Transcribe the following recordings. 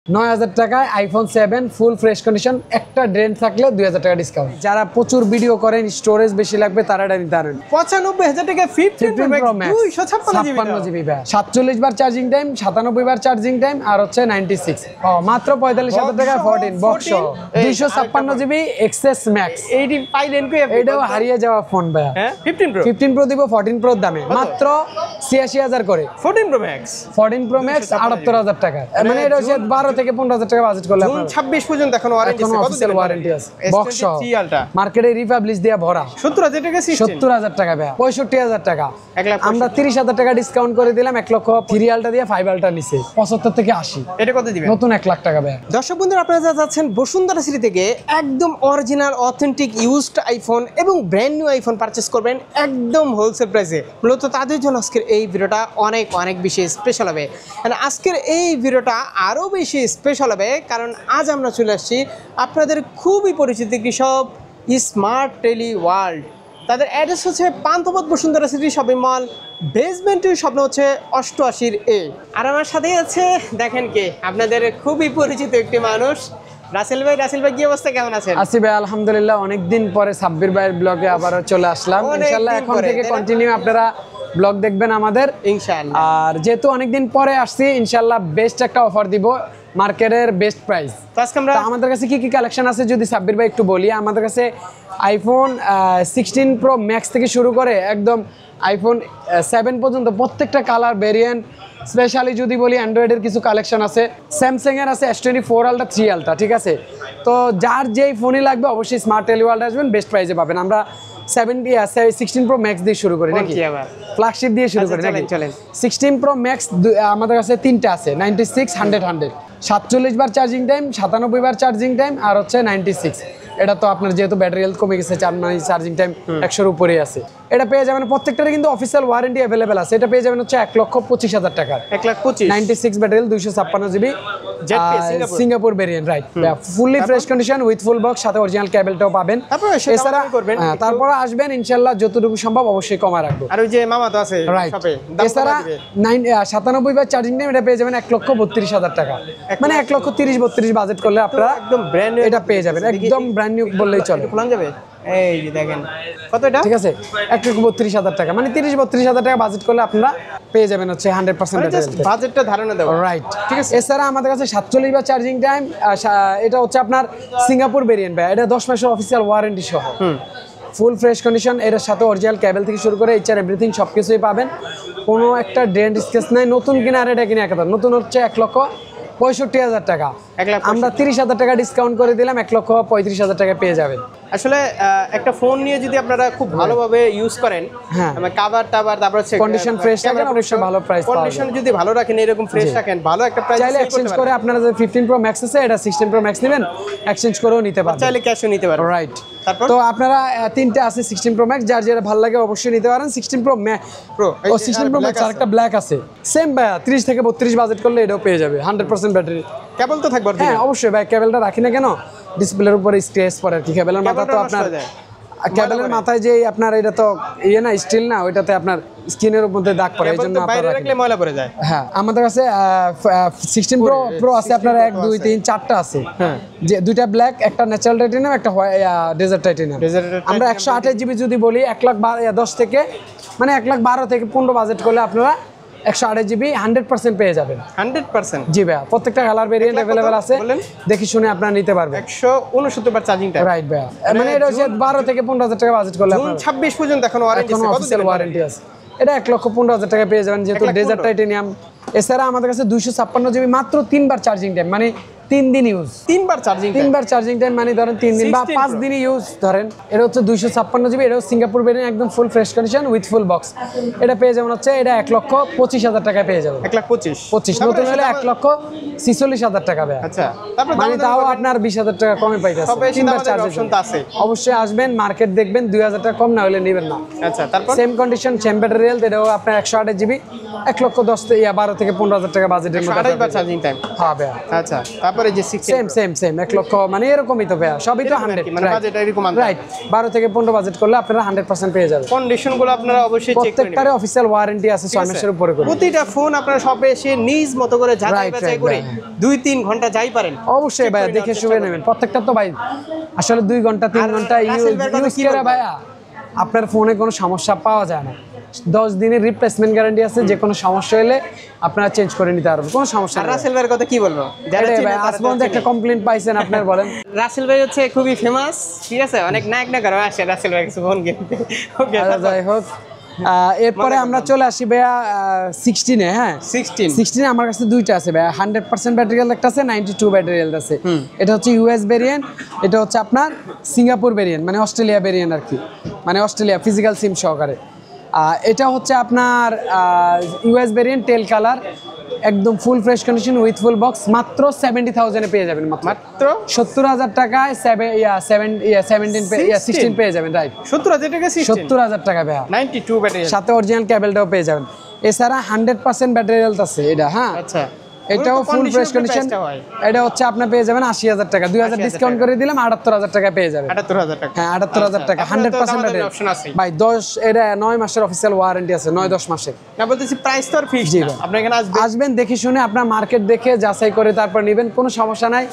৯,০০০ টাকায় iPhone 7 full fresh condition, একটা drain থাকলে ২,০০০ টাকা ডিসকাউন্ট। যারা প্রচুর ভিডিও করেন, স্টোরেজ বেশি লাগবে, তারা এটা নিতে পারেন। ৯৫,০০০ টাকা 15 প্রো ম্যাক্স 256 জিবি, 47 বার চার্জিং টাইম, 97 বার চার্জিং টাইম, আর হচ্ছে 96 মাত্র ৪৫,০০০ টাকা 14 বক্স 256 জিবি এক্সএস ম্যাক্স। এইটি পাইলেন কই? এটাও হারিয়ে যাওয়া ফোন ভাইয়া। হ্যাঁ 15 প্রো দিব 14 প্রোর দামে মাত্র ৮৬,০০০ করে। 14 প্রো ম্যাক্স 14 প্রো ম্যাক্স ৭৮,০০০ টাকা। মানে এটা হচ্ছে ১২ থেকে ১৫,০০০ টাকা বাজেট করলে জুন ২৬ পর্যন্ত এখন ওয়ারেন্টি আছে। অফিশিয়াল ওয়ারেন্টি আছে। বক্স সহ S23 আলট্রা মার্কেটে রিপাবলিশ দিয়ে ভরা। ৭০,০০০ টাকা সিস্টেম, ৭০,০০০ টাকা ভাইয়া, ৬৫,০০০ টাকা। ১,৬৫,০০০ আমরা ৩০,০০০ টাকা ডিসকাউন্ট করে দিলাম। ১ লক্ষ 3 আলটা দিয়ে 5 আলটা নিছে ৭৫ থেকে ৮০। এটা কত দিবেন? নতুন ১ লাখ টাকা ভাইয়া। দর্শক বন্ধুরা, আপনারা যা যাচ্ছেন বসুন্ধরা সিটি থেকে একদম অরিজিনাল অথেন্টিক ইউজড আইফোন এবং ব্র্যান্ড নিউ আইফোন পারচেস করবেন একদম হোলসেল প্রাইসে। মূলত তাদের জন্য আজকের এই ভিডিওটা অনেক অনেক বেশি স্পেশাল হবে। আজকের এই ভিডিওটা আরও বেশি স্পেশাল হবে কারণ আজ আমরা চলে আসছি আপনাদের খুবই পরিচিত কৃষক স্মার্ট টেলি ওয়ার্ল্ড। তাদের অ্যাড্রেস হচ্ছে Panthapath Bashundhara city shopping mall, বেসমেন্টের স্বপ্ন হচ্ছে ৮৮ A। আর আমার সাথেই আছে দেখেন কে, আপনাদের খুবই পরিচিত একটি মানুষ, রাসেল ভাই। রাসেল ভাই কি অবস্থা, কেমন আছেন? আছি ভাই আলহামদুলিল্লাহ। অনেকদিন পরে সাব্বির ভাইয়ের ব্লগে আবারও চলে আসলাম। ইনশাআল্লাহ এখন থেকে কন্টিনিউ আপনারা ব্লগ দেখবেন আমাদের ইনশাআল্লাহ। আর যেহেতু অনেকদিন পরে আসছি, ইনশাআল্লাহ বেস্ট একটা অফার দিব, মার্কেটের বেস্ট প্রাইস। তো আজকে আমরা আমাদের কাছে কি কি কালেকশন আছে যদি সাব্বির ভাই একটু বলি। আমাদের কাছে আইফোন 16 প্রো ম্যাক্স থেকে শুরু করে একদম আইফোন 7 পর্যন্ত প্রত্যেকটা কালার ভেরিয়েন্ট। স্পেশালি যদি বলি অ্যান্ড্রয়েডের কিছু কালেকশন আছে, স্যামসাংয়ের আছে S24 আলট্রা 3 আলট্রা, ঠিক আছে। তো যার যেই ফোনই লাগবে অবশ্যই স্মার্ট টেলি ওয়ার্ল্ড আসবেন, বেস্ট প্রাইসে পাবেন। আমরা 16 প্রো ম্যাক্স দিয়ে শুরু করি নাকি, ফ্ল্যাগশিপ দিয়ে শুরু করি নাকি। 16 প্রো ম্যাক্স আমাদের কাছে 3টা আছে, 96, 100, 47 বার চার্জিং টাইম, 97 বার চার্জিং টাইম, আর হচ্ছে 96। এটা তো আপনার যেহেতু ব্যাটারি হেলথ কমে গেছে, চার্জিং টাইম 100-র উপরেই আছে। এটা পেয়ে যাবেন, প্রত্যেকটারে কিন্তু অফিসিয়াল ওয়ারেন্টি অ্যাভেলেবেল আছে। এটা পেয়ে যাবেন হচ্ছে ১,২৫,০০০ টাকার, ১,২৫,০০০ 96 battery, 256 GB Singapore variant, right. Fully fresh condition with full box, সাথে অরিজিনাল কেবলটাও পাবেন। এছাড়া তারপরে আসবেন ইনশাআল্লাহ, যতটুকু সম্ভব অবশ্যই কমায় রাখবো। আর ওই যে মামা তো আছে শপে, এছাড়া 97 বার চার্জিং টাইম এটা পেয়ে যাবেন ১,৩২,০০০ টাকা, মানে ১,৩০-৩২ বাজেট করলে আপনারা একদম ব্র্যান্ড নিউ এটা পেয়ে যাবেন, একদম ব্র্যান্ড নিউ বললেই চলে। খোলা যাবে, এই যে দেখেন কত এটা, ঠিক আছে। ১,৩২,০০০ টাকা, মানে ৩০-৩২,০০০ টাকা বাজেট করলে আপনারা পেয়ে যাবেন হচ্ছে 100% বাজেটটা ধারণা দেবো, রাইট। ঠিক আছে। এছাড়া আমাদের কাছে 47 বার চার্জিং টাইম, এটা হচ্ছে আপনার সিঙ্গাপুর ভেরিয়েন্ট ভাই। এটা 10 মাসের অফিসিয়াল ওয়ারেন্টি সহ, ফুল ফ্রেশ কন্ডিশন। এর সাথে অরিজিনাল কেবল থেকে শুরু করে এইচআর এভরিথিং সব কিছুই পাবেন। কোনো একটা ডেন্ট স্কেচ নাই। নতুন কিনা আর এটা কিনে একদম নতুন হচ্ছে ১,৬৫,০০০ টাকা। আমরা ৩০,০০০ টাকা ডিসকাউন্ট করে দিলাম, ১,৩৫,০০০ টাকা পেয়ে যাবেন। আসলে একটা ফোন নিয়ে যদি আপনারা খুব ভালোভাবে ইউজ করেন, কভার টাভার, তারপর হচ্ছে কন্ডিশন ফ্রেশ থাকে, অবশ্যই ভালো প্রাইস পাওয়া যায়। কন্ডিশন যদি ভালো রাখেন, এরকম ফ্রেশ রাখেন, ভালো একটা প্রাইস চাইলে এক্সচেঞ্জ করে আপনারা যে 15 প্রো ম্যাক্স আছে, এটা 16 প্রো ম্যাক্স নেবেন, এক্সচেঞ্জ করেও নিতে পারবেন, চাইলে ক্যাশও নিতে পারবেন, রাইট। তারপর তো আপনারা 3টা আছে 16 প্রো ম্যাক্স, যার যেটা ভালো লাগে অবশ্যই নিতে পারেন। 16 প্রো প্রো ও 16 প্রো ম্যাক্স আর একটা ব্ল্যাক আছে, সেম ভাইয়া 30 থেকে 32 বাজেট করলে এটাও পেয়ে যাবে। 100% ব্যাটারি, কেবল তো থাকবে। হ্যাঁ অবশ্যই ভাই, কেবলটা রাখি না কেন, ডিসপ্লের উপরে স্ক্র্যাচ পড়ে আর কি। কেবলের মাথা তো আপনার, কেবলের মাথায় যে আপনার এটা তো ইয়ে না, স্টিল না, ওইটাতে আপনার স্কিনের মধ্যে দাগ পড়ে, এইজন্য বাইরে রাখলে ময়লা পড়ে যায়। হ্যাঁ, আমাদের কাছে 16 প্রো প্রো আছে আপনার 1, 2, 3, 4টা আছে। যে 2টা ব্ল্যাক, একটা ন্যাচারাল টাইটেনিয়াম, একটা ডেজার্ট টাইটেনিয়াম। আমরা 128 জিবি যদি বলি 1,10 থেকে, মানে 1,12 থেকে 15 বাজেট করলে আপনারা 128 জিবি 100% পেয়ে যাবেন। 100%? জি ভাইয়া, প্রত্যেকটা কালার ভেরিয়েন্ট অ্যাভেলেবেল আছে, দেখি শুনে আপনারা নিতে পারবেন। 169 বার চার্জিং টাইম, রাইট ভাইয়া। মানে এটা হচ্ছে 12 থেকে 15,০০০ টাকা বাজেট করলে জুন 26 পর্যন্ত এখন ওয়ারেন্টি আছে। অফিশিয়াল ওয়ারেন্টি আছে। এটা 1,15,০০০ টাকা পেয়ে যাবেন, যেহেতু ডেজার্ট টাইটেনিয়াম। এছাড়া আমাদের কাছে 256 জিবি, মাত্র 3 বার চার্জিং টাইম, মানে 3 দিন ইউজ। 3 বার চার্জিং টাইম মানে ধরেন 3 দিন বা 5 দিন ইউজ ধরেন। এটা হচ্ছে 256 জিবি, এটাও সিঙ্গাপুর ভেরিয়েন্ট, একদম full fresh condition with full box. এটা পেয়ে যাবেন হচ্ছে, এটা 1,25,০০০ টাকায় পেয়ে যাবেন। 1,25,000 নতুন হলে 1,46,০০০ টাকা ভাই। আচ্ছা, তারপর মানে তাও আপনার 20,০০০ টাকা কমে পাইতেছে। 3 বার চার্জিং আছে। অবশ্যই আসবেন, মার্কেট দেখবেন, 2,০০০ টাকা কম না হলে নেবেন না। আচ্ছা, তারপর same condition, same battery health, এটাও আপনার 128 জিবি, 1,10,000 12 থেকে 15,০০০ টাকা বাজেটের মধ্যে। 28 বার চার্জিং টাইম হ্যাঁ ভাই। আচ্ছা, তারপর তারপরে যে 16 সেম 1 লক্ষ মানে এরকমই তো ভাইয়া, সবই তো 100 মানে বাজেট এরকম আনতে রাইট। 12 থেকে 15 বাজেট করলে আপনারা 100% পেয়ে যাবেন। কন্ডিশনগুলো আপনারা অবশ্যই চেক করে নেবেন। প্রত্যেকটারে অফিশিয়াল ওয়ারেন্টি আছে 6 মাসের উপরে করে। প্রতিটা ফোন আপনারা শপে এসে নিজ মতো করে যাচাই বাছাই করে 2-3 ঘন্টা যাই পারেন অবশ্যই ভাইয়া দেখে শুনে নেবেন। প্রত্যেকটা তো ভাই আসলে 2 ঘন্টা 3 ঘন্টা ইউজ করে ভাইয়া আপনার ফোনে কোনো সমস্যা পাওয়া যায় না। 10 দিনের রিপ্লেসমেন্ট গ্যারান্টি আছে, যে কোনো সমস্যা হলে আপনারা চেঞ্জ করে নিতে পারবেন, কোনো সমস্যা নেই। রাসেল ভাইয়ের কথা কি বলবো, যারা ভাই আসমান একটা কমপ্লেইন পাইছেন আপনার বলেন। রাসেল ভাই হচ্ছে খুবই ফেমাস, ঠিক আছে, অনেক নায়ক নায়করা আসে রাসেল ভাই কিছু ফোন কিনতে। ওকে যাই হোক, এরপরে আমরা চলে আসি ভাইয়া 16 এ। হ্যাঁ 16 আমার কাছে দুইটা আছে ভাইয়া, 100% ব্যাটারি হেলথ একটা আছে, 92 ব্যাটারি হেলথ আছে। এটা হচ্ছে ইউএস ভেরিয়েন্ট, এটা হচ্ছে আপনার সিঙ্গাপুর ভেরিয়েন্ট, মানে অস্ট্রেলিয়া ভেরিয়েন্ট আর কি, মানে অস্ট্রেলিয়া ফিজিক্যাল সিম সহকারে। এটা হচ্ছে আপনার ইউএস ভেরিয়েন্ট, টেল কালার, একদম full fresh condition with full box, মাত্র 70,000 এ পেয়ে যাবেন। মাত্র 70,000 টাকায় 16 পেয়ে যাবেন। রাইট 70,000 টাকা 70,000 টাকা ভাইয়া, 92 ব্যাটারি সাথে অরিজিনাল কেবলটাও পেয়ে যাবেন। এছাড়া 100% ব্যাটারি হেলথ আছে এটা। হ্যাঁ আচ্ছা, এটাও ফুল ফ্রেশ কন্ডিশন। এটা হচ্ছে আপনি পেয়ে যাবেন 80,000 টাকা, 2,000 ডিসকাউন্ট করে দিলাম 78,000 টাকা পেয়ে যাবেন। 78,000 টাকা, হ্যাঁ 78,000 টাকা, 100% ব্যাটারি অপশন আছে ভাই। 10 এটা 9 মাসের অফিশিয়াল ওয়ারেন্টি আছে, 9-10 মাসের। না বলতেছি প্রাইস তো আর ফিক্সড না, আপনি এখানে আসবেন দেখে শুনে, আপনার মার্কেট দেখে যাচাই করে তারপর নেবেন, কোনো সমস্যা নাই।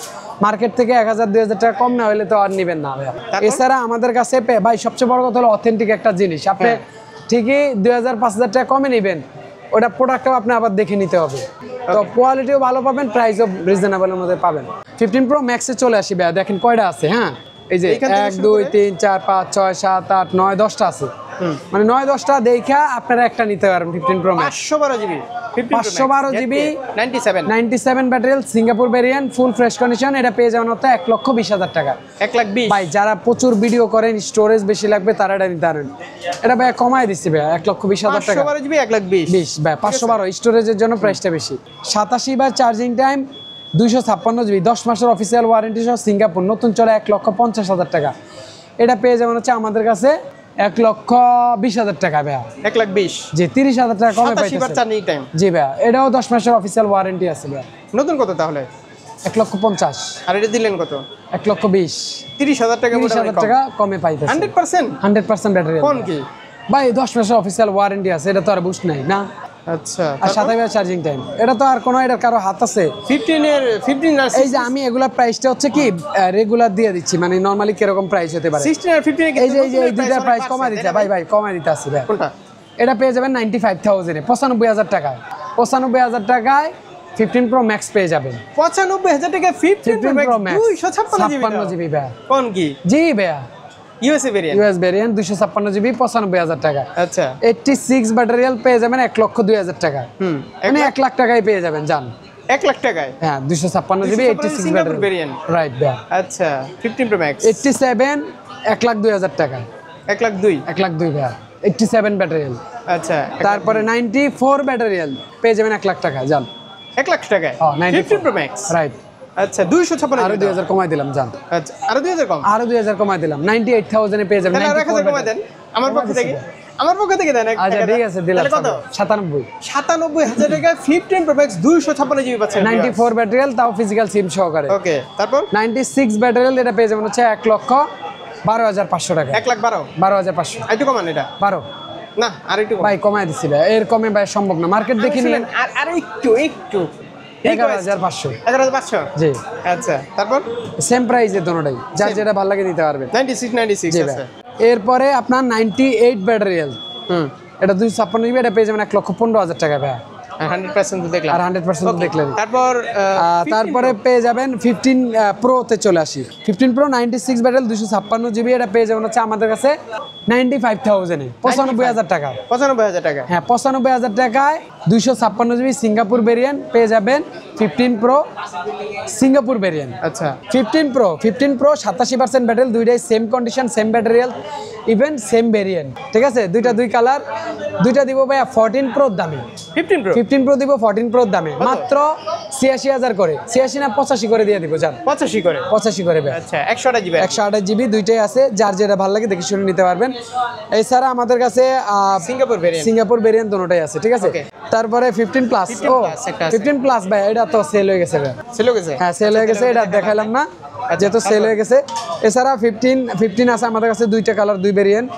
মার্কেট থেকে 1,000-2,000 টাকা কম না হলে তো আর নেবেন না ভাইয়া। এছাড়া আমাদের কাছে ভাই সবচেয়ে বড় কথা হলো অথেন্টিক একটা জিনিস। আপনি ঠিকই 2,000-5,000 টাকা কমে নেবেন, ওটা প্রোডাক্টটাও আপনি আবার দেখে নিতে হবে। তো কোয়ালিটিও ভালো পাবেন, প্রাইসও রিজনেবলের মধ্যে পাবেন। 15 প্রো ম্যাক্সে চলে আসি ভাইয়া, দেখেন কয়টা আছে। হ্যাঁ এই যে 1 2 3 4 5 6 7 8 9 10টা আছে, মানে 9-10টা দেখা আপনারা একটা নিতে পারবেন 15 pro max. 512 GB 512 GB 97 battery, Singapore variant, full fresh condition. এটা পেয়ে যাবেন হচ্ছে 1,20,000 টাকা। 1,20,000 ভাই যারা প্রচুর ভিডিও করেন, স্টোরেজ বেশি লাগবে, তারা এটা নিতে পারেন। এটা ভাই কমাই দিচ্ছি ভাই 1,20,000 টাকা। 512 জিবি 1,20,000 ভাই 512 স্টোরেজের জন্য প্রাইসটা বেশি। 87 চার্জিং টাইম, 256 জিবি, 10 মাসের অফিসিয়াল ওয়ারেন্টি সহ, সিঙ্গাপুর, নতুন চলে 1,50,000 টাকা। এটা পেয়ে যাবেন হচ্ছে আমাদের কাছে 1,20,000 টাকা ভাইয়া। 1,20,000 জি 30,000 টাকা কমে পাইতেছেন। চার্জিং টাইম জি ভাইয়া, এটাও 10 মাসের অফিসিয়াল ওয়ারেন্টি আছে ভাইয়া। নতুন কত তাহলে? 1,50,000। আর এটা দিলেন কত? 1,20,000। 30,000 টাকা 30,000 টাকা কমে পাইতেছেন। 100% ব্যাটারি কোন কি ভাই 10 মাসের অফিসিয়াল ওয়ারেন্টি আছে, এটা তো আর বুস্ট নাই না। আচ্ছা, আর 27 চার্জিং টাইম, এটা তো আর কোনো এটার কারো হাত আছে? 15 আর এই যে আমি এগুলা প্রাইসটা হচ্ছে কি রেগুলার দিয়ে দিচ্ছি, মানে নরমালি কিরকম প্রাইস হতে পারে। 16 আর 15 এই যে এই দুইটা প্রাইস কমাই দিতে ভাই কমাই দিতে আসি ভাই। কোনটা? এটা পেয়ে যাবেন 95,000 এ, 95,000 টাকায়। 95,000 টাকায় 15 প্রো ম্যাক্স পেয়ে যাবেন। 95,000 টাকা 15 প্রো ম্যাক্স 256 জিবি ভাই। কোন কি? জি ভাইয়া, USA variant, US variant 256 GB, 95,000 টাকা। আচ্ছা 86 ব্যাটারি পেয়ে যাবেন 1,02,000 টাকা। মানে 1 লাখ টাকায় পেয়ে যাবেন জান। 1 লাখ টাকায় হ্যাঁ 256 জিবি 86 ব্যাটারি ভেরিয়েন্ট। রাইট ভাইয়া। আচ্ছা 15 প্রো ম্যাক্স 87 1,02,000 টাকা। 1,02,000 1,02,000 ভাইয়া। 87 ব্যাটারি। আচ্ছা তারপরে 94 ব্যাটারি পেয়ে যাবেন 1 লাখ টাকা জান। 1 লাখ টাকায় 15 প্রো ম্যাক্স রাইট। আচ্ছা 256 আরো 2,000 কমাই দিলাম জান। আচ্ছা আরো 2,000 কম, আরো 2,000 কমাই দিলাম, 98,000 এ পেয়ে যাবেন। 1,000 কমাই দেন আমার পক্ষ থেকে, দেন। আচ্ছা ঠিক আছে দিলাম। কত? 97,000 টাকা 15 প্রো ম্যাক্স 256 জিবি পাচ্ছেন। 94 ব্যাটারি, তাও ফিজিক্যাল সিম সহকারে। ওকে তারপর 96 ব্যাটারি, এটা পেয়ে যাবেন হচ্ছে 1,12,500 টাকা। 1,12,000 12,500। একটু কমান এটা 12 না আর একটু ভাই কমাই দিছি ভাই, এর কমে ভাই সম্ভব না, মার্কেট দেখি নিন। আর একটু 11,500। 11,500 জি আচ্ছা তারপর সেম প্রাইসে দোনোটাই, যার যেটা ভালো লাগে নিতে পারবেন। 96 জি আছে। ভাই। এরপরে আপনার 98 ব্যাটারি, এটা 256 জিবি, এটা পেয়ে যাবেন 1,15,000 টাকা ভাই। 100% তো দেখলাম, আর 100% তো দেখলেন। তারপর তারপরে পেয়ে যাবেন 15 প্রোতে চলে আসি। 15 প্রো 96 ব্যাটারি 256 জিবি, এটা পেয়ে যাবেন হচ্ছে আমাদের কাছে 95,000 এ, 95,000 টাকা। 95,000 টাকা হ্যাঁ 95,000 টাকায় 256 জিবি সিঙ্গাপুর ভেরিয়েন্ট পেয়ে যাবেন। 15 প্রো সিঙ্গাপুর ভেরিয়েন্ট। আচ্ছা 15 প্রো 87% ব্যাটারি, দুইটাই same condition, same battery, even same variant, ঠিক আছে। দুই কালার, দুইটা দিব ভাইয়া 14 প্রোর দামে। 15 প্রো দিব 14 প্রোর দামে মাত্র 86,000 করে। 86 না 85 করে দিয়ে দিব জান। 85 করে 85 করে ভাই। আচ্ছা 128 জিবি 128 জিবি, দুইটাই আছে, যার যেটা ভালো লাগে দেখে শুনে নিতে পারবেন। এছাড়া আমাদের কাছে সিঙ্গাপুর ভেরিয়েন্ট ভেরিয়েন্ট দুটোটাই আছে, ঠিক আছে। তারপরে 15 প্লাস, 15 ও plus একটা আছে। 15 প্লাস ভাই, এটা তো সেল হয়ে গেছে ভাই। ছিল গেছে হ্যাঁ সেল হয়ে গেছে, এটা দেখাইলাম না যেহেতু সেল হয়ে গেছে। এছাড়া 15 আছে আমাদের কাছে, দুইটা কালার, দুই ভেরিয়েন্ট।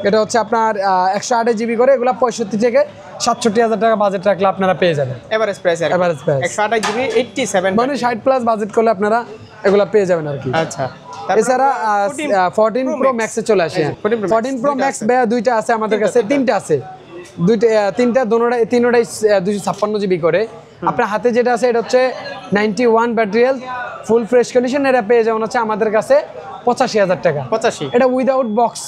এটা হচ্ছে আপনার 128 জিবি করে, এগুলো 65 থেকে 67,000 টাকা বাজেট রাখলে আপনারা পেয়ে যাবেন। এভারেজ প্রাইস আর Average price। 128 জিবি 87 মানে 60 প্লাস বাজেট করলে আপনারা এগুলো পেয়ে যাবেন আর কি। আচ্ছা এছাড়া 14 প্রো ম্যাক্সে চলে আসে। 14 প্রো ম্যাক্স ভাইয়া দুইটা আছে আমাদের কাছে, তিনটা আছে, তিনটা তিনোটাই 256 জিবি করে। আপনার হাতে যেটা আছে এটা হচ্ছে 91 battery health, full fresh condition. এটা পেয়ে যাবেন হচ্ছে আমাদের কাছে 85,000 টাকা। 85 এটা উইদাউট বক্স,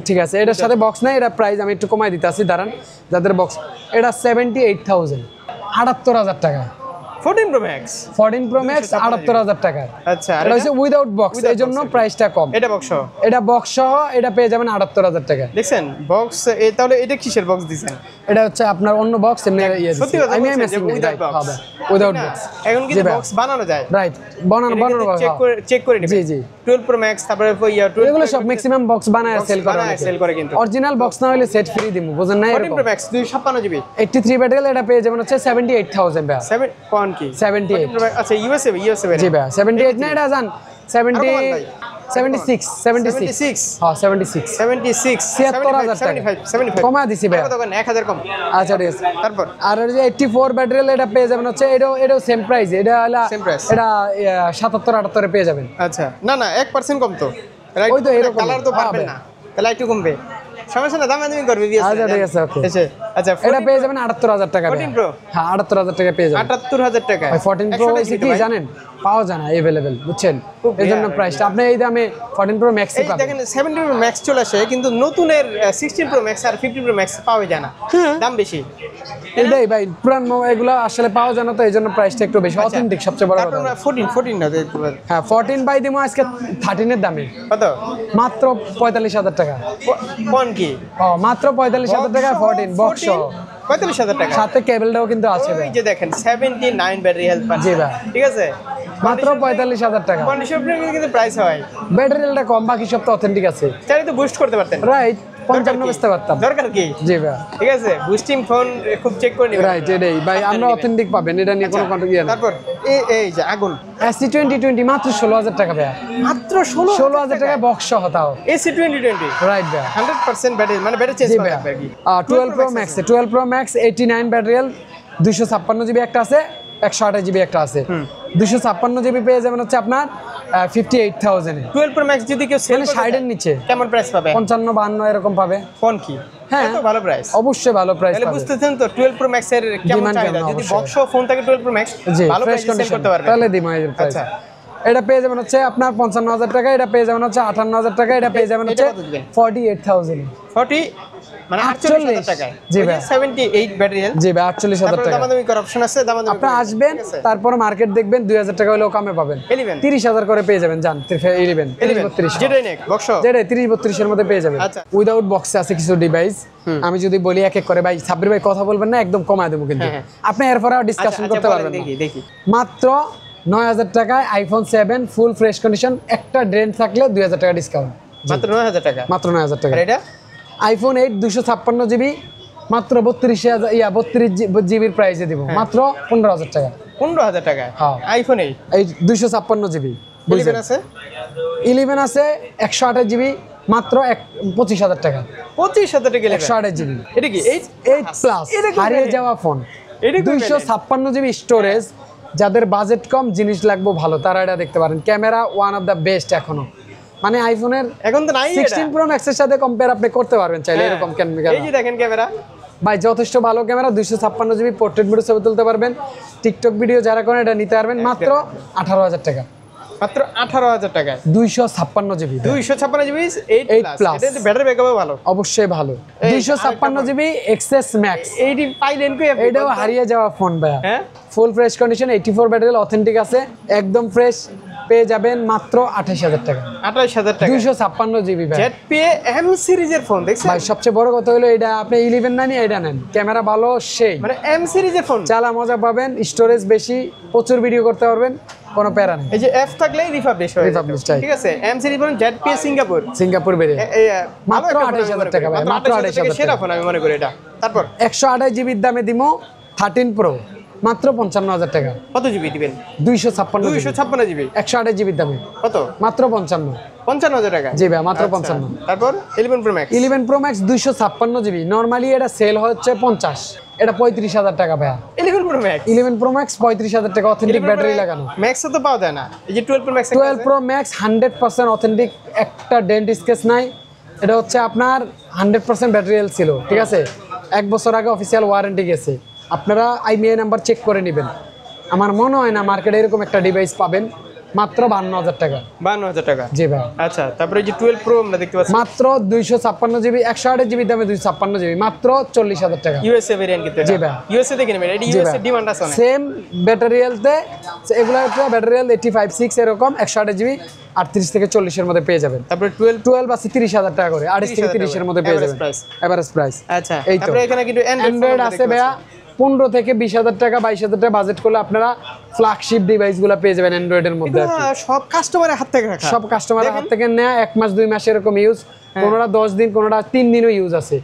ঠিক আছে, এটার সাথে বক্স নাই। এটা প্রাইস আমি একটু কমাই দিতে আসি, দাঁড়ান, যাদের বক্স। এটা 78,000, 78,000 টাকা। 14 প্রো ম্যাক্স 14 প্রো ম্যাক্স 78,000 টাকা। আচ্ছা আর এটা হচ্ছে উইদাউট বক্স, এই জন্য প্রাইসটা কম। এটা বক্স এটা বক্স সহ এটা পেয়ে যাবেন 78,000 টাকা। দেখছেন বক্স, তাহলে এটা কিসের বক্স দিছেন? এটা হচ্ছে আপনার অন্য বক্স, এমনি ইয়ে সত্যি কথা আমি বলছেন যে মেশিন without box? উইদাউট না, বক্স। এখন কিন্তু বক্স বানানো যায়, রাইট, বানানো চেক করে জি জি। 12 প্রো ম্যাক্স তারপরে 12 এগুলো সব ম্যাক্সিমাম বক্স বানায় সেল করে, সেল করে কিন্তু অরিজিনাল বক্স না হলে সেট ফ্রি দিমু, বুঝেন না? 14 প্রো ম্যাক্স 256 জিবি 83 ব্যাটারি এটা পেয়ে যাবেন হচ্ছে 78,000 ভাই। 7 কোন কি 78, আচ্ছা ইউএসএ জি ভাই 78 না, এটা জান 70 76 76 হ্যাঁ 76 76 76,000 টাকা 75 কমা দিছি ভাই। কত কোন 1000 কম আচ্ছা ঠিক আছে। তারপর আর ওই যে 84 ব্যাটারি এটা পেয়ে যাবেন হচ্ছে, এটাও সেম প্রাইস, এটা হলো Same price। এটা 77-78 এ পেয়ে যাবেন। আচ্ছা না না 1% কম তো, ওই তো এরকম কালার তো পারবেন হবে না, তাহলে একটু কমবে, সমস্যা না, দামাদামি করবে আচ্ছা ঠিক আছে, ওকে। আচ্ছা এটা পেয়ে যাবেন 78,000 টাকা। 14 Pro? হ্যাঁ 78,000 টাকা পেয়ে যাবেন। 78,000 টাকা। 14 প্রো হইছে কি জানেন, পাওয়া যায় না अवेलेबल, বুঝছেন? এজন্য প্রাইসটা আপনি এই দামে 14 প্রো ম্যাক্সই এই পাবেন। দেখেন 17 প্রো ম্যাক্স চলে আসে, কিন্তু নতুনের 16 প্রো ম্যাক্স আর 15 প্রো ম্যাক্স পাওয়া যায় না, দাম বেশি। এটাই ভাই, পুরান এগুলো আসলে পাওয়া যায় না, তো এইজন্য প্রাইসটা একটু বেশি, অথেন্টিক সবচেয়ে বড় তারপর কথা। 14 না হ্যাঁ 14 বাই দিমু আজকে 13 এর দামে কত? মাত্র 45,000 টাকা। কোন কি? ও মাত্র 45,000 টাকা 14 বক্স সহ। 45,000 টাকা। সাথে কেবলটাও কিন্তু আছে ভাই। ওই যে দেখেন 79 ব্যাটারি হেলথ পাচ্ছেন, জি ভাই। ঠিক আছে, মাত্র 45,000 টাকা। কন্ডিশন কিন্তু প্রাইস হয়, ব্যাটারিটা কম, বাকি সব তো অথেন্টিক আছে। চাইলে তো বুস্ট করতে পারতেন, রাইট, 55 বেচতে পারতাম। দরকার কি? জি ভাই ঠিক আছে, বুস্টিং ফোন খুব চেক করে নিবেন। রাইট, এটাই ভাই, আমরা অথেন্টিক পাবেন, এটা নিয়ে কোনো কন্ট্যাক্ট ইয়ে না। তারপর এই যে আগুন এসি 2020 মাত্র 16,000 টাকা ভাই। মাত্র 16,000 টাকা বক্স সহ তাও। এসি 2020 রাইট ভাই 100% ব্যাটারি, মানে ব্যাটারি চেঞ্জ জি করা ভাই। লাগবে আর কি। 12 প্রো ম্যাক্স 89 ব্যাটারি, 256 জিবি একটা আছে, 128 জিবি একটা আছে। 256 জিবি পেয়ে যাবেন হচ্ছে আপনার 58,000 এ। 12 প্রো ম্যাক্স যদি কেউ সেল মানে 60 এর নিচে কেমন প্রাইস পাবে? 55-52 এরকম পাবে। কোন কি? হ্যাঁ এত ভালো প্রাইস, অবশ্যই ভালো প্রাইস তাহলে পাবে। বুঝতেছেন তো 12 প্রো ম্যাক্স এর কেমন Demand চাহিদা। কেমন, যদি অবশ্যই। বক্স ফোন থাকে 12 প্রো ম্যাক্স জি ভালো ফ্রেশ প্রাইসে সেল কন্ডিশন করতে পারবে। তাহলে দিমা এর প্রাইস। আচ্ছা এটা পেয়ে যাবেন হচ্ছে আপনার 55,000 টাকা, এটা পেয়ে যাবেন হচ্ছে 58,000 টাকা, এটা পেয়ে যাবেন হচ্ছে এটা কত দিবেন? 48,000 40 মানে 48,000 টাকায়। জি ভাই। 78 ব্যাটারি হেলথ। জি ভাই 48,000 তারপর টাকা। দামাদামি করার অপশন আছে, দামাদামি আপনারা করবেন, আসবেন, ঠিক আছে? তারপর মার্কেট দেখবেন 2,000 টাকা হলেও কমে পাবেন। 11 30,000 করে পেয়ে যাবেন, জান 11 32 যেটাই নেক বক্স। যেটা 30-32 এর মধ্যে পেয়ে যাবেন। আচ্ছা। উইদাউট বক্সে আছে কিছু ডিভাইস, আমি যদি বলি এক এক করে, ভাই সাব্বির ভাই কথা বলবেন না, একদম কমায় দেবো কিন্তু হ্যাঁ। আপনি এরপরে ডিসকাশন করতে পারবেন না। দেখি মাত্র 9,000 টাকায় আইফোন 7 ফুল ফ্রেশ কন্ডিশন, একটা ড্রেন থাকলে 2,000 টাকা ডিসকাউন্ট। মাত্র 9,000 টাকা। মাত্র 9,000 টাকা। আর এটা আইফোন 8 256 জিবি মাত্র 32 জিবির প্রাইসে দিব, মাত্র 15,000 টাকা। 15,000 টাকা হ্যাঁ। আইফোন এই 256 জিবি। 11 আছে, 11 আছে 128 জিবি মাত্র 25,000 টাকা। 25,000 টাকা 128 জিবি এটা কি 8 প্লাস এটা কি হারিয়ে variant? যাওয়া ফোন। এটা কি 256 জিবি স্টোরেজ, যাদের বাজেট কম, জিনিস লাগবে ভালো, তারা এটা দেখতে পারেন। Camera one of the best এখনো, মানে আইফোনের এখন তো নাই 16 প্রো ম্যাক্স এর সাথে কম্পেয়ার আপনি করতে পারবেন চাইলে, এরকম এই ক্যামেরা যে দেখেন ক্যামেরা ভাই যথেষ্ট ভালো ক্যামেরা। 256 জিবি পোর্ট্রেট ভিডিও ছবি তুলতে পারবেন, টিকটক ভিডিও যারা করেন এটা নিতে পারবেন মাত্র 18,000 টাকা। মাত্র 18,000 টাকায় 256 জিবি 256 জিবি 8 8 প্লাস। এটা ব্যাটারি ব্যাকআপও ভালো, অবশ্যই ভালো। 256 জিবি এক্সএস ম্যাক্স, এইটি পাইলেন কই আপনি? এটাও হারিয়ে যাওয়া ফোন ভাইয়া। হ্যাঁ full fresh condition, 84 battery, authentic আছে, একদম ফ্রেশ, পেয়ে যাবেন মাত্র 28,000 টাকা। 28,000 টাকা 256 জিবি ভাই। ZPA M সিরিজের ফোন দেখছেন? ভাই সবচেয়ে বড় কথা হলো এটা আপনি 11 না নিয়ে এটা নেন, ক্যামেরা ভালো সেই, মানে M সিরিজের ফোন, চালা মজা পাবেন, স্টোরেজ বেশি, প্রচুর ভিডিও করতে পারবেন, কোনো প্যারা নেই। এই যে F থাকলেই রিফাবলিশ হয়, Refurbish টাই। ঠিক আছে। M সিরিজ বলেন ZPA সিঙ্গাপুর, সিঙ্গাপুর বেরিয়ে মাত্র ভালো একটা 28,000 ফোন আমি মনে টাকা ভাই, করি। মাত্র 28,000 টাকা 28,000 সেরা টাকা। ফোন আমি মনে করি এটা। তারপর 128 জিবির দামে দিমো 13 প্রো মাত্র 55,000 টাকা। কত জিবি দিবেন? 256 256 জিবি 128 জিবির দামে কত? মাত্র 55। 55,000 টাকা। জি ভাই মাত্র আচ্ছা। 55। তারপর 11 pro max. 11 pro max 256 GB, normally এটা সেল হচ্ছে 50, এটা 35,000 টাকা ভাইয়া। 11 প্রো ম্যাক্স 11 প্রো ম্যাক্স 35,000 টাকা, অথেন্টিক ব্যাটারি লাগানো। ম্যাক্স তো পাওয়া যায় না। এই যে 12 pro max. 12 pro max 100% authentic, একটা ডেন্ট স্কেচ নাই। এটা হচ্ছে আপনার 100% ব্যাটারি হেলথ ছিল, ঠিক আছে। 1 বছর আগে অফিসিয়াল ওয়ারেন্টি গেছে, আপনারা IMEI নাম্বার চেক করে নেবেন। আমার মনে হয় না মার্কেটে এরকম একটা ডিভাইস পাবেন মাত্র 52,000 টাকা। 52,000 টাকা। জি ভাই। আচ্ছা, তারপরে এই যে 12 প্রো আমরা দেখতে পাচ্ছি মাত্র 256 জিবি, 128 জিবি দামে 256 জিবি, মাত্র 40,000 টাকা। ইউএসএ ভেরিয়েন্ট কিন্তু এটা। জি ভাই। ইউএসএ থেকে নেবেন, এটা ইউএসএ ডিমান্ড আছে অনেক। সেম ব্যাটারি হেলথে, এগুলো ব্যাটারি হেলথ 85-6 এরকম 128 জিবি 38 থেকে 40 এর মধ্যে পেয়ে যাবেন। তারপরে 12 আছে 30,000 টাকা করে, 28 থেকে 30 এর মধ্যে পেয়ে যাবেন এভারেজ প্রাইস। আচ্ছা, এই তো। তারপরে এখানে কিন্তু অ্যান্ড্রয়েড আছে ভাইয়া 15 থেকে 20,000 টাকা, 22,000 টাকা বাজেট করলে আপনারা ফ্ল্যাগশিপ ডিভাইসগুলো পেয়ে যাবেন অ্যান্ড্রয়েডের মধ্যে। সব কাস্টমারের হাত থেকে রাখা। সব কাস্টমারের হাত থেকে নেয়া, 1 মাস 2 মাস এরকম ইউজ, কোনোটা 10 দিন, কোনোটা 3 দিনও ইউজ আছে।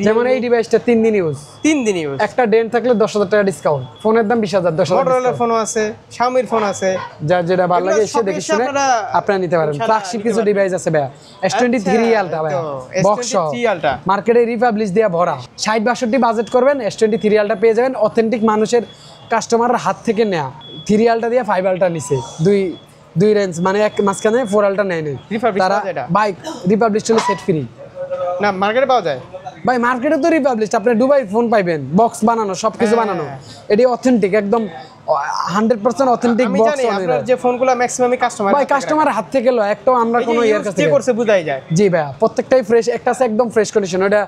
যেমন এই ডিভাইসটা 3 দিন ইউজ, 3 দিন ইউজ। একটা ডেন্ট থাকলে 10,000 টাকা ডিসকাউন্ট, ফোনের দাম 20,000, 10,000। মোটরোলার ফোন আছে, শাওমির ফোন আছে, যার যেটা ভালো লাগে এগুলো এসে সব দেখে এসে শুনে আপনারা আপনারা নিতে পারেন। ইনশাআল্লাহ ফ্ল্যাগশিপ নিতে কিছু পারবেন। ডিভাইস আছে ভাইয়া, S23 আলটা ভাইয়া, বক্স সহ, S23 আলটা। মার্কেটে রিপাবলিশ দিয়ে ভরা। 60-62 বাজেট করবেন, S23 আলটা পেয়ে যাবেন, অথেন্টিক মানুষের কাস্টমারের হাত থেকে নেয়া। 3 আলটা দিয়ে 5 আলটা নিছে, দুই রেঞ্জ, মানে এক মাঝখানে 4 আলটা নেয় নেই Republish তারা। পাওয়া যায় এটা? বাইক রিপাবলিশ হলে সেট ফ্রি না, মার্কেটে পাওয়া যায়। ভাই, মার্কেটে তো রিপাবলিশ, আপনি দুবাই ফোন পাইবেন, বক্স বানানো, সবকিছু বানানো। এটি অথেন্টিক, একদম 100% অথেন্টিক আমি বক্স। জানি আপনার যে ফোনগুলো ম্যাক্সিমামই কাস্টমার ভাই কাস্টমার হাত থেকে লো, একটাও আমরা কোনো ইয়ার কাছে চেক করছে বুঝাই যায়। জি ভাইয়া, প্রত্যেকটাই ফ্রেশ, একটা আছে একদম ফ্রেশ কন্ডিশন। ওটা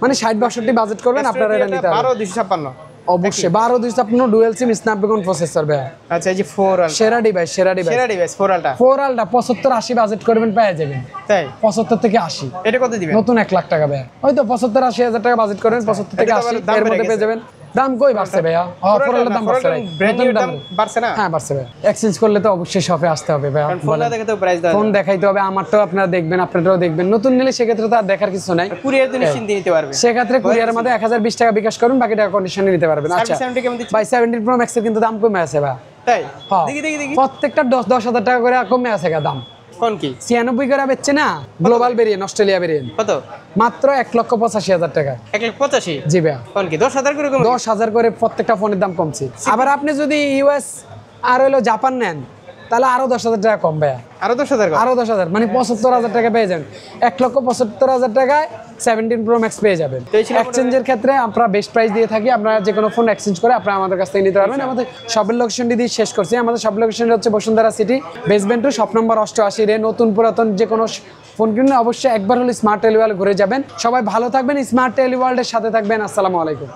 মানে 60-62 বাজেট করবেন আপনারা এটা নিতে পারবেন। 12,256 অবশ্যই 12,256 ডুয়াল সিম স্ন্যাপড্রাগন প্রসেসর ভাইয়া। আচ্ছা, এই যে 4 আলটা সেরা ডিভাইস, সেরা ডিভাইস। সেরা ডিভাইস 4 আলটা 4 আলটা 75-80 বাজেট করবেন পেয়ে যাবেন। তাই 75 থেকে 80, এটা কত দিবেন? নতুন 1 লাখ টাকা ভাইয়া। হয়তো 75-80 হাজার টাকা বাজেট করেন, 75 থেকে এটা তো 80 আবার দাম এর বেড়ে মধ্যে পেয়ে গেছে। যাবেন। দাম কই বাড়ছে ভাইয়া? ফোরালের দাম বাড়ছে ভাই, ব্র্যান্ড নিউ দাম বাড়ছে না? হ্যাঁ বাড়ছে ভাই। এক্সচেঞ্জ করলে তো অবশ্যই শপে আসতে হবে ভাইয়া। কারণ ফোন না দেখে তো প্রাইস দেওয়া ফোন দেখাইতে হবে, আমারটাও আপনারা দেখবেন, আপনারাও দেখবেন। নতুন নিলে সেক্ষেত্রে তো আর দেখার কিছু নাই, কুরিয়ার তো নিশ্চিন্তে নিতে পারবে। সেক্ষেত্রে কুরিয়ারের মধ্যে 1020 টাকা বিকাশ করুন, বাকি টাকা কন্ডিশনে নিতে পারবেন। আচ্ছা 70 কেমন দিচ্ছে? ভাই 17 প্রো ম্যাক্সের কিন্তু দাম কমে আছে ভাই। তাই হ্যাঁ, দেখি দেখি দেখি প্রত্যেকটা 10,000 টাকা করে কমে আছে দাম। কোন কি 96 করে বেচছে না, গ্লোবাল ভেরিয়েন্ট, অস্ট্রেলিয়া ভেরিয়েন্ট, কত? মাত্র 1,85,000 টাকা। 1,85,000? জি ভাই, কোন কি 10,000 করে কম? 10,000 করে প্রত্যেকটা ফোনের দাম কমছে। আবার আপনি যদি US আর হলো জাপান নেন, তাহলে আরো 10,000 টাকা কম ভাইয়া। আরো 10,000 কম? আরো 10,000, মানে 75,000 টাকা পেয়ে যাবেন। 1,75,000 টাকায় 17 প্রো ম্যাক্স পেয়ে যাবেন। তো এই ছিল এক্সচেঞ্জের ক্ষেত্রে আমরা বেস্ট প্রাইস দিয়ে থাকি, আপনারা যে কোনো ফোন এক্সচেঞ্জ করে আপনারা আমাদের কাছ থেকে নিতে পারবেন। আমাদের শপের লোকেশনটি দিয়ে শেষ করছি। আমাদের শপ লোকেশনটা হচ্ছে Bashundhara city, basement 2, shop number 88 রে। নতুন পুরাতন যে কোনো ফোন কিনলে অবশ্যই একবার হলে স্মার্ট টেলিওয়াল ঘুরে যাবেন। সবাই ভালো থাকবেন, স্মার্ট টেলিওয়ার্ল্ডের সাথে থাকবেন। আসসালামু আলাইকুম।